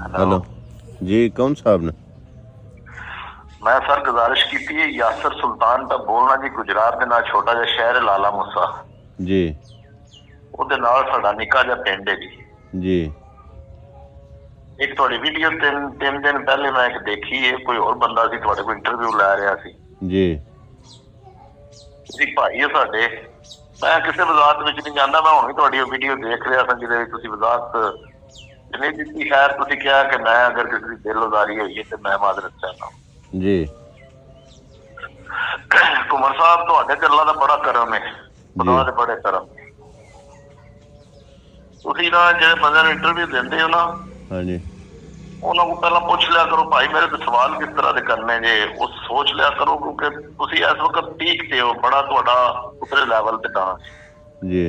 Hello जी, कौन साहब ने? मैं सर गुजारिश की थी यासर सुल्तान का बोलना जी। गुजरात के नाल छोटा जिहा शहर है लाला मूसा, जी ਉਹਦੇ ਨਾਲ ਸਾਡਾ ਨਿੱਕਾ ਜਿਹਾ ਪਿੰਡ ਹੈ ਜੀ। जी ਇੱਕ ਤੁਹਾਡੀ ਵੀਡੀਓ ਤਿੰਨ ਦਿਨ ਪਹਿਲੇ ਮੈਂ ਇੱਕ ਦੇਖੀ ਹੈ, ਕੋਈ ਹੋਰ ਬੰਦਾ ਸੀ ਤੁਹਾਡੇ ਕੋਲ ਇੰਟਰਵਿਊ ਲੈ ਰਿਹਾ ਸੀ जी ਤੁਸੀਂ ਭਾਈ ਹੋ ਸਾਡੇ। ਮੈਂ ਕਿਸੇ ਵਜ਼ਾਰਤ ਵਿੱਚ ਨਹੀਂ ਜਾਂਦਾ, ਮੈਂ ਹੁਣ ਵੀ ਤੁਹਾਡੀ ਉਹ ਵੀਡੀਓ ਦੇਖ ਰਿਹਾ ਸੀ ਜਿਹਦੇ ਵਿੱਚ ਤੁਸੀਂ ਵਜ਼ਾਰਤ ਨਹੀਂ ਦਿੱਤੀ। ਖੈਰ ਤੁਸੀਂ ਕਿਹਾ ਕਿ ਮੈਂ ਅਗਰ ਕਿਸੇ ਦੀ ਦਿਲ ਉਦਾਰੀ ਹੋਈ ਹੈ ਤੇ ਮੈਂ ਮਾਜ਼ਰਤ ਚਾਹੁੰਦਾ जी ਘੁੰਮਣ ਸਾਹਿਬ, ਤੁਹਾਡੇ ਤੇ ਅੱਲਾ ਦਾ ਬੜਾ ਕਰਮ ਹੈ, ਖੁਦਾ ਦੇ ਬੜੇ ਕਰਮ। ਤੁਸੀਂ ਨਾ ਜਿਹੜੇ ਬੰਦੇ ਨੂੰ ਇੰਟਰਵਿਊ ਦਿੰਦੇ ਹੋ ਨਾ, हाँ जी ਉਹਨਾਂ ਨੂੰ ਪਹਿਲਾਂ ਪੁੱਛ ਲਿਆ ਕਰੋ ਭਾਈ ਮੇਰੇ ਤੇ ਸਵਾਲ ਕਿਸ ਤਰ੍ਹਾਂ ਦੇ ਕਰਨੇ ਜੇ, ਉਹ ਸੋਚ ਲਿਆ ਕਰੋ, ਕਿਉਂਕਿ ਤੁਸੀਂ ਇਸ ਵਕਤ ਪੀਕ ਤੇ ਹੋ, ਬੜਾ ਤੁਹਾਡਾ ਉਤਰੇ ਲੈਵਲ ਤੇ ਡਾਂਸ। जी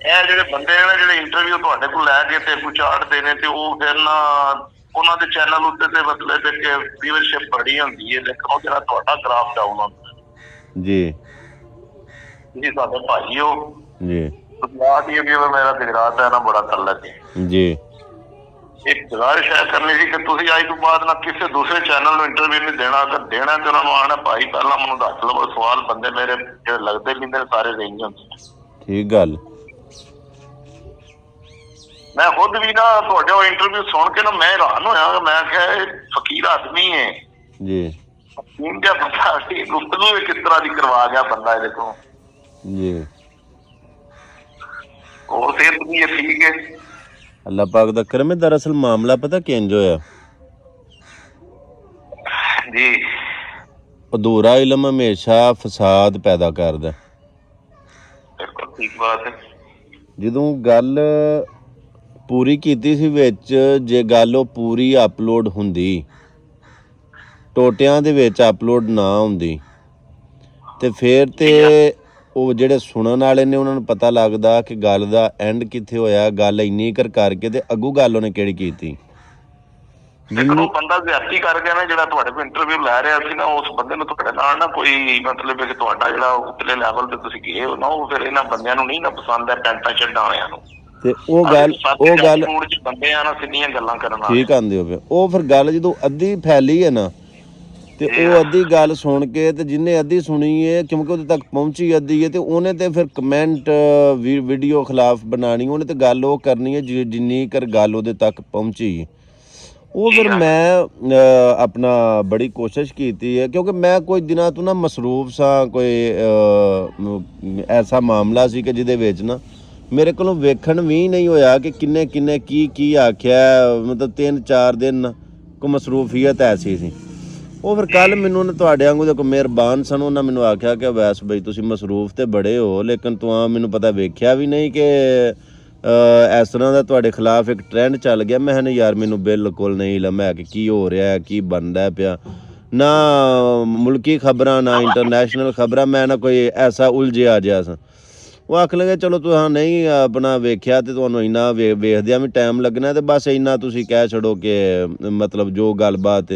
ਇਹ ਜਿਹੜੇ ਬੰਦੇ ਨੇ ਜਿਹੜੇ ਇੰਟਰਵਿਊ ਤੁਹਾਡੇ ਕੋਲ ਲੈ ਕੇ ਤੇ ਚਾੜਦੇ ਨੇ, ਤੇ ਉਹ ਫਿਰ ਨਾ ਉਹਨਾਂ ਦੇ ਚੈਨਲ ਉੱਤੇ ਤੇ ਮਤਲਬ ਕਿ ਵੀਵਰਸ਼ਿਪ ਬੜੀ ਹੁੰਦੀ ਹੈ, ਲੇਕਿਨ ਉਹ ਜਿਹੜਾ ਤੁਹਾਡਾ ਗ੍ਰਾਫ ਡਾਊਨ ਹੁੰਦਾ। जी ਤੁਸੀਂ ਸਾਡੇ ਭਾਈ ਹੋ, जी गुजरात ये भी मेरा गुजरात है ना बड़ा तल्लक है जी एक गुजारिश है करनी सी कि तुसी आज तो बाद ना किसी दूसरे चैनल में इंटरव्यू नहीं देना, अगर देना तो उन्होंने आना भाई पहला मैनू दस लवो सवाल बंदे मेरे जो लगते भी मेरे सारे सही होंगे। ठीक गल मैं खुद भी ना थोड़े इंटरव्यू सुन के ना मैं हैरान होया, मैं क्या फकीर आदमी है जी इंडिया बंदा गुफ्तगू किस तरह की करवा गया बंदा ये देखो। जी और सेहत भी ये ठीक है अल्लाह पाक दा करम है। दरअसल मामला पता किंज होया, जी अधूरा इल्म हमेशा फसाद पैदा करदा। बिल्कुल ठीक बात है। ਜਦੋਂ ਗੱਲ ਪੂਰੀ ਕੀਤੀ ਸੀ ਵਿੱਚ, ਜੇ ਗੱਲ ਉਹ ਪੂਰੀ ਅਪਲੋਡ ਹੁੰਦੀ, ਟੋਟਿਆਂ ਦੇ ਵਿੱਚ ਅਪਲੋਡ ਨਾ ਹੁੰਦੀ, ਤੇ ਫਿਰ ਤੇ ਉਹ ਜਿਹੜੇ ਸੁਣਨ ਵਾਲੇ ਨੇ ਉਹਨਾਂ ਨੂੰ ਪਤਾ ਲੱਗਦਾ ਕਿ ਗੱਲ ਦਾ ਐਂਡ ਕਿੱਥੇ ਹੋਇਆ, ਗੱਲ ਇੰਨੀ ਕਰਕੇ ਤੇ ਅੱਗੂ ਗੱਲ ਉਹਨੇ ਕਿਹੜੀ ਕੀਤੀ। ਉਹ ਬੰਦਾ ਜ਼ਿਆਦਤੀ ਕਰ ਗਿਆ ਨਾ ਜਿਹੜਾ ਤੁਹਾਡੇ ਕੋਲ ਇੰਟਰਵਿਊ ਲੈ ਰਿਹਾ ਸੀ ਨਾ, ਉਸ ਬੰਦੇ ਨੂੰ ਤੁਹਾਡੇ ਨਾਲ ਨਾ ਕੋਈ ਮਤਲਬ ਕਿ ਤੁਹਾਡਾ ਜਿਹੜਾ ਉਤਲੇ ਲੈਵਲ ਤੇ ਤੁਸੀਂ ਗਏ ਹੋ ਨਾ, ਉਹ ਫਿਰ ਇਹਨਾਂ ਬੰਦਿਆਂ ਨੂੰ ਨਹੀਂ ਨਾ ਪਸੰਦ ਹੈ, ਪੈਂਟਾਂ ਛੱਡਾਂ ਵਾਲਿਆਂ ਨੂੰ। ਤੇ ਉਹ ਗੱਲ ਬੰਦੇ ਆ ਨਾ ਸਿੱਧੀਆਂ ਗੱਲਾਂ ਕਰਨ ਵਾਲੇ, ਠੀਕ ਆਂਦੇ ਹੋ। ਉਹ ਫਿਰ ਗੱਲ ਜਦੋਂ ਅੱਧੀ ਫੈਲੀ ਹੈ ਨਾ, ਤੇ ਉਹ ਅੱਧੀ ਗੱਲ ਸੁਣ ਕੇ ਤੇ ਜਿੰਨੇ ਅੱਧੀ ਸੁਣੀ ਹੈ, ਕਿਉਂਕਿ ਉਹਦੇ ਤੱਕ ਪਹੁੰਚੀ ਅੱਧੀ ਹੈ, ਤੇ ਉਹਨੇ ਤੇ ਫਿਰ ਕਮੈਂਟ ਵੀਡੀਓ ਖਿਲਾਫ ਬਣਾਣੀ, ਉਹਨੇ ਤੇ ਗੱਲ ਉਹ ਕਰਨੀ ਹੈ ਜਿੰਨੀ ਕਰ ਗੱਲ ਉਹਦੇ ਤੱਕ ਪਹੁੰਚੀ। ਉਹ ਫਿਰ ਮੈਂ ਆਪਣਾ ਬੜੀ ਕੋਸ਼ਿਸ਼ ਕੀਤੀ ਹੈ, ਕਿਉਂਕਿ ਮੈਂ ਕੁਝ ਦਿਨਾਂ ਤੋਂ ਨਾ ਮਸਰੂਫ ਸਾਂ, ਕੋਈ ਐਸਾ ਮਾਮਲਾ ਸੀ ਕਿ ਜਿਹਦੇ ਵਿੱਚ ਨਾ ਮੇਰੇ ਕੋਲੋਂ ਵੇਖਣ ਵੀ ਨਹੀਂ ਹੋਇਆ ਕਿ ਕਿੰਨੇ ਕੀ ਆਖਿਆ, ਮਤਲਬ 3-4 ਦਿਨ ਕੋ ਮਸਰੂਫੀਅਤ ਐਸੀ ਸੀ। ਉਹ ਫਿਰ ਕੱਲ ਮੈਨੂੰ ਨਾ ਤੁਹਾਡੇ ਵਾਂਗੂ ਦੇ ਕੋਈ ਮਿਹਰਬਾਨ ਸਨ, ਉਹਨਾਂ ਮੈਨੂੰ ਆਖਿਆ ਕਿ ਵੈਸ ਬਈ ਤੁਸੀਂ ਮਸਰੂਫ ਤੇ ਬੜੇ ਹੋ, ਲੇਕਿਨ ਤੂੰ ਮੈਨੂੰ ਪਤਾ ਵੇਖਿਆ ਵੀ ਨਹੀਂ ਕਿ ਇਸ ਤਰ੍ਹਾਂ ਦਾ ਤੁਹਾਡੇ ਖਿਲਾਫ ਇੱਕ ਟ੍ਰੈਂਡ ਚੱਲ ਗਿਆ। ਮੈਂ ਕਿਹਾ ਯਾਰ ਮੈਨੂੰ ਬਿਲਕੁਲ ਨਹੀਂ ਇਲਮ ਹੈ ਕਿ ਕੀ ਹੋ ਰਿਹਾ, ਕੀ ਬਣਦਾ ਪਿਆ, ਨਾ ਮੁਲਕੀ ਖਬਰਾਂ ਨਾ ਇੰਟਰਨੈਸ਼ਨਲ ਖਬਰਾਂ, ਮੈਂ ਨਾ ਕੋਈ ਐਸਾ ਉਲਝਿਆ ਜਿਹਾ ਸਾਂ। ਉਹ ਆਖ ਲਗੇ ਚਲੋ ਤੁਸੀਂ ਨਹੀਂ ਆਪਣਾ ਵੇਖਿਆ ਤੇ ਤੁਹਾਨੂੰ ਇੰਨਾ ਵੇਖਦਿਆਂ ਵੀ ਟਾਈਮ ਲੱਗਣਾ, ਤੇ ਬਸ ਇੰਨਾ ਤੁਸੀਂ ਕਹਿ ਛੱਡੋ ਕਿ ਮਤਲਬ ਜੋ ਗੱਲਬਾਤ।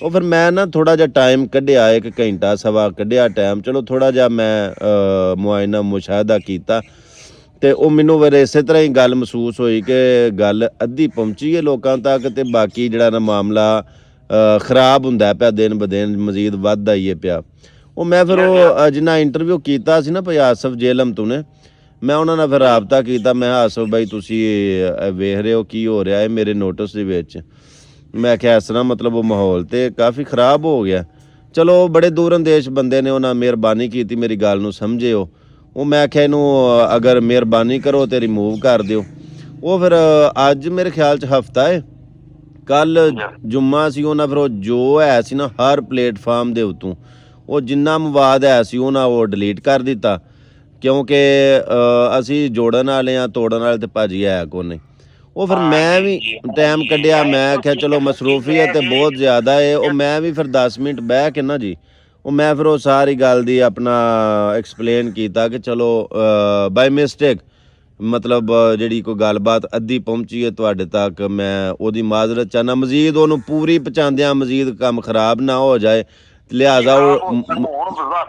ਉਹ ਫਿਰ ਮੈਂ ਨਾ ਥੋੜ੍ਹਾ ਜਿਹਾ ਟਾਈਮ ਕੱਢਿਆ, 1 ਘੰਟਾ ਸਵਾ ਕੱਢਿਆ ਟਾਈਮ, ਚਲੋ ਥੋੜ੍ਹਾ ਜਿਹਾ ਮੈਂ ਮੁਆਇਨਾ ਮੁਸ਼ਾਹਦਾ ਕੀਤਾ, ਤੇ ਉਹ ਮੈਨੂੰ ਫਿਰ ਇਸੇ ਤਰ੍ਹਾਂ ਹੀ ਗੱਲ ਮਹਿਸੂਸ ਹੋਈ ਕਿ ਗੱਲ ਅੱਧੀ ਪਹੁੰਚੀ ਹੈ ਲੋਕਾਂ ਤੱਕ, ਤੇ ਬਾਕੀ ਜਿਹੜਾ ਨਾ ਮਾਮਲਾ ਖਰਾਬ ਹੁੰਦਾ ਪਿਆ, ਦਿਨ ਬ ਦਿਨ ਮਜ਼ੀਦ ਵੱਧਦਾ ਹੀ ਹੈ ਪਿਆ। ਉਹ ਮੈਂ ਫਿਰ ਉਹ ਜਿੰਨਾ ਇੰਟਰਵਿਊ ਕੀਤਾ ਸੀ ਨਾ ਭਾਈ ਆਸਫ ਜੇਲਮ ਤੋਂ ਨੇ, ਮੈਂ ਉਹਨਾਂ ਨਾਲ ਫਿਰ ਰਾਬਤਾ ਕੀਤਾ। ਮੈਂ ਆਸਫ ਬਾਈ ਤੁਸੀਂ ਵੇਖ ਰਹੇ ਹੋ ਕੀ ਹੋ ਰਿਹਾ ਹੈ ਮੇਰੇ ਨੋਟਿਸ ਦੇ ਵਿੱਚ। ਮੈਂ ਕਿਹਾ ਇਸ ਤਰ੍ਹਾਂ ਮਤਲਬ ਉਹ ਮਾਹੌਲ ਤੇ ਕਾਫੀ ਖ਼ਰਾਬ ਹੋ ਗਿਆ। ਚਲੋ ਬੜੇ ਦੂਰ ਅੰਦੇਸ਼ ਬੰਦੇ ਨੇ, ਉਹਨਾਂ ਮਿਹਰਬਾਨੀ ਕੀਤੀ ਮੇਰੀ ਗੱਲ ਨੂੰ ਸਮਝੇ। ਉਹ ਮੈਂ ਕਿਹਾ ਇਹਨੂੰ ਅਗਰ ਮਿਹਰਬਾਨੀ ਕਰੋ ਤੇ ਰਿਮੂਵ ਕਰ ਦਿਓ। ਉਹ ਫਿਰ ਅੱਜ ਮੇਰੇ ਖਿਆਲ 'ਚ ਹਫਤਾ ਹੈ, ਕੱਲ੍ਹ ਜੁੰਮਾ ਸੀ, ਉਹਨਾਂ ਫਿਰ ਉਹ ਜੋ ਹੈ ਸੀ ਨਾ ਹਰ ਪਲੇਟਫਾਰਮ ਦੇ ਉੱਤੋਂ ਉਹ ਜਿੰਨਾ ਮਵਾਦ ਹੈ ਸੀ ਉਹਨਾਂ ਉਹ ਡਿਲੀਟ ਕਰ ਦਿੱਤਾ, ਕਿਉਂਕਿ ਅਸੀਂ ਜੋੜਨ ਵਾਲੇ ਹਾਂ, ਤੋੜਨ ਵਾਲੇ ਤੇ ਭਾਜੀ ਹੈ ਕੋਨੇ। ਉਹ ਫਿਰ ਮੈਂ ਵੀ ਟਾਈਮ ਕੱਢਿਆ, ਮੈਂ ਕਿਹਾ ਚਲੋ ਮਸਰੂਫੀਅਤ ਤੇ ਬਹੁਤ ਜ਼ਿਆਦਾ ਹੈ। ਉਹ ਮੈਂ ਵੀ ਫਿਰ 10 ਮਿੰਟ ਬਹਿ ਕੇ ਨਾ ਜੀ, ਉਹ ਮੈਂ ਫਿਰ ਉਹ ਸਾਰੀ ਗੱਲ ਦੀ ਆਪਣਾ ਐਕਸਪਲੇਨ ਕੀਤਾ ਕਿ ਚਲੋ ਬਾਈ ਮਿਸਟੇਕ ਮਤਲਬ ਜਿਹੜੀ ਕੋਈ ਗੱਲਬਾਤ ਅੱਧੀ ਪਹੁੰਚੀ ਹੈ ਤੁਹਾਡੇ ਤੱਕ, ਮੈਂ ਉਹਦੀ ਮਾਜ਼ਰਤ ਚਾਹੁੰਦਾ, ਮਜ਼ੀਦ ਉਹਨੂੰ ਪੂਰੀ ਪਹੁੰਚਾਉਂਦਿਆਂ ਮਜ਼ੀਦ ਕੰਮ ਖਰਾਬ ਨਾ ਹੋ ਜਾਏ, ਲਿਹਾਜ਼ਾ ਉਹ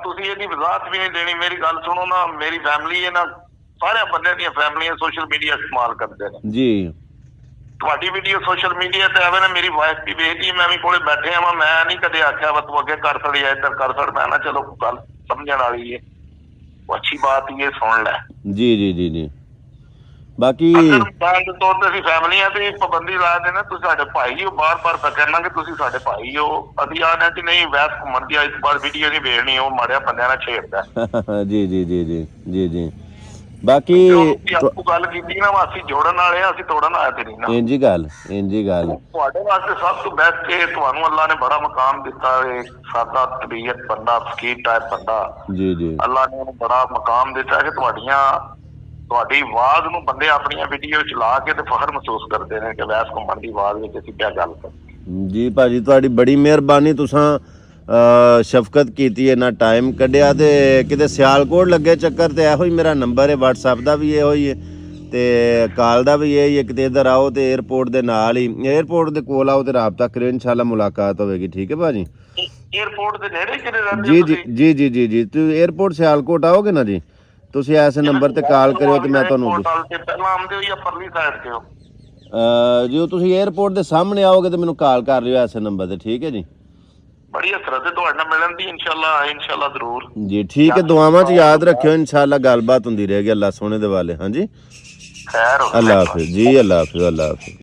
ਤੁਸੀਂ ਇਹਦੀ ਵਜ਼ਾਹਤ ਵੀ ਨਹੀਂ ਦੇਣੀ। ਮੇਰੀ ਗੱਲ ਸੁਣੋ ਨਾ, ਮੇਰੀ ਫੈਮਿਲੀ ਹੈ ਨਾ, ਸਾਰੇ ਬੰਦੇ ਦੀਆਂ ਫੈਮਲੀਆਂ ਸੋਸ਼ਲ ਮੀਡੀਆ ਇਸਤੇਮਾਲ ਕਰਦੇ ਨੇ ਜੀ, ਤੁਹਾਡੀ ਵੀਡੀਓ ਸੋਸ਼ਲ ਮੀਡੀਆ ਤੇ ਆਵੇ ਨਾ, ਮੇਰੀ ਵਾਈਫ ਵੀ ਵੇਖਦੀ, ਮੈਂ ਵੀ ਕੋਲੇ ਬੈਠੇ ਆ, ਮੈਂ ਨਹੀਂ ਕਦੇ ਆਖਿਆ ਵਾ ਤੂੰ ਅੱਗੇ ਕਰ ਸੜ ਜਾਂ ਇੱਧਰ ਕਰ ਸੜ। ਮੈਂ ਨਾ ਚਲੋ ਗੱਲ ਸਮਝਣ ਵਾਲੀ ਹੈ, ਉਹ ਅੱਛੀ ਬਾਤ ਹੀ ਹੈ, ਸੁਣ ਲੈ। ਜੀ ਜੀ ਜੀ ਜੀ। ਬਾਕੀ ਤੌਰ ਤੇ ਅਸੀਂ ਫੈਮਲੀਆਂ ਤੇ ਪਾਬੰਦੀ ਲਾ ਦੇਣਾ, ਤੁਸੀਂ ਸਾਡੇ ਭਾਈ ਹੋ, ਬਾਰ-ਬਾਰ ਕਹਿਣਾ ਕਿ ਤੁਸੀਂ ਸਾਡੇ ਭਾਈ ਹੋ। ਅਸੀਂ ਆਖਦੇ ਕਿ ਨਹੀਂ ਵੈਸ ਘੁੰਮਣ ਦੀ ਇਸ ਵਾਰ ਵੀਡੀਓ ਨਹੀਂ ਵੇਖਣੀ, ਉਹ ਮਾੜਿਆ ਬੰਦਿਆਂ ਨਾਲ ਛੇੜਦਾ। ਜੀ ਜੀ ਜੀ ਜੀ ਜੀ ਜੀ। ਬਾਕੀ ਆਪੂ ਗੱਲ ਕੀਤੀ ਨਾ, ਅਸੀਂ ਜੋੜਨ ਵਾਲੇ ਆ, ਅਸੀਂ ਤੋੜਨ ਆਏ ਤੇ ਨਹੀਂ ਨਾ। ਇੰਜੀ ਗੱਲ ਤੁਹਾਡੇ ਵਾਸਤੇ ਸਭ ਤੋਂ ਬੈਸਟ ਹੈ, ਤੁਹਾਨੂੰ ਅੱਲਾ ਨੇ ਬੜਾ ਮਕਾਮ ਦਿੱਤਾ ਹੈ, ਸਾਦਾ ਤਬੀਅਤ ਬੰਦਾ, ਫਕੀਰ ਟਾਈਪ ਬੰਦਾ। ਜੀ ਜੀ। ਅੱਲਾ ਨੇ ਉਹਨੂੰ ਬੜਾ ਮਕਾਮ ਦਿੱਤਾ ਕਿ ਤੁਹਾਡੀ ਆਵਾਜ਼ ਨੂੰ ਬੰਦੇ ਆਪਣੀਆਂ ਵੀਡੀਓ ਚਲਾ ਕੇ ਤੇ ਫਖਰ ਮਹਿਸੂਸ ਕਰਦੇ ਨੇ ਕਿ ਵੈਸ ਘੁੰਮਣ ਦੀ ਆਵਾਜ਼ ਵਿੱਚ ਅਸੀਂ ਕਿਆ ਗੱਲ ਕਰ। ਜੀ ਭਾਜੀ, ਤੁਹਾਡੀ ਬੜੀ ਮਿਹਰਬਾਨੀ, ਤੁਸਾਂ ਸ਼ਫਕਤ ਕੀਤੀ, ਇੰਨਾ ਟਾਈਮ ਕੱਢਿਆ। ਤੇ ਕਿਤੇ ਸਿਆਲਕੋਟ ਲੱਗੇ ਚੱਕਰ ਤੇ ਇਹੋ ਹੀ ਮੇਰਾ ਨੰਬਰ ਹੈ, WhatsApp ਦਾ ਵੀ ਇਹੋ ਹੀ ਹੈ ਤੇ ਕਾਲ ਦਾ ਵੀ ਇਹੀ ਹੈ। ਕਿਤੇ ਇੱਧਰ ਆਓ ਤੇ 에ਅਰਪੋਰਟ ਦੇ ਨਾਲ ਹੀ, 에ਅਰਪੋਰਟ ਦੇ ਕੋਲ ਆਓ ਤੇ ਰਾਬਤਾ ਕਰਿਓ, ਇਨਸ਼ਾਅੱਲਾ ਮੁਲਾਕਾਤ ਹੋਵੇਗੀ। ਠੀਕ ਹੈ ਭਾਜੀ। 에ਅਰਪੋਰਟ ਦੇ ਨੇੜੇ ਕਿਤੇ ਰਹਿੰਦੇ ਜੀ ਜੀ ਜੀ ਜੀ ਜੀ ਜੀ। ਤੁਸੀਂ 에ਅਰਪੋਰਟ ਸਿਆਲਕੋਟ ਆਓਗੇ ਨਾ ਜੀ, ਤੁਸੀਂ ਐਸੇ ਨੰਬਰ ਤੇ ਕਾਲ ਕਰਿਓ ਤੇ ਮੈਂ ਤੁਹਾਨੂੰ ਪਹਿਲਾਂ ਆਉਂਦੇ ਹੋ ਜਾਂ ਪਰਲੀ ਸਾਈਡ ਤੇ ਹੋ? ਜੋ ਤੁਸੀਂ 에ਅਰਪੋਰਟ ਦੇ ਸਾਹਮਣੇ ਆਓਗੇ ਤੇ ਮੈਨੂੰ ਕਾਲ ਕਰ ਲਿਓ ਐਸੇ ਨੰਬਰ ਤੇ। ਠੀਕ ਹੈ ਜੀ। ਬੜੀ ਹਸਰਤ ਹੈ ਤੁਹਾਡੇ ਨਾਲ ਮਿਲਣ ਦੀ, ਇਨਸ਼ਾਅੱਲਾ ਜ਼ਰੂਰ ਜੀ। ਠੀਕ ਹੈ, ਦੁਆਵਾਂ 'ਚ ਯਾਦ ਰੱਖਿਓ, ਇਨਸ਼ਾਅੱਲਾ ਗੱਲਬਾਤ ਹੁੰਦੀ ਰਹੇਗੀ। ਅੱਲਾ ਸੋਹਣੇ ਦੇ ਵਾਲੇ। ਹਾਂਜੀ, ਖੈਰ, ਅੱਲਾ ਹਾਫਿਜ਼ ਜੀ, ਅੱਲਾ ਹਾਫਿਜ਼, ਅੱਲਾ ਹਾਫਿਜ਼।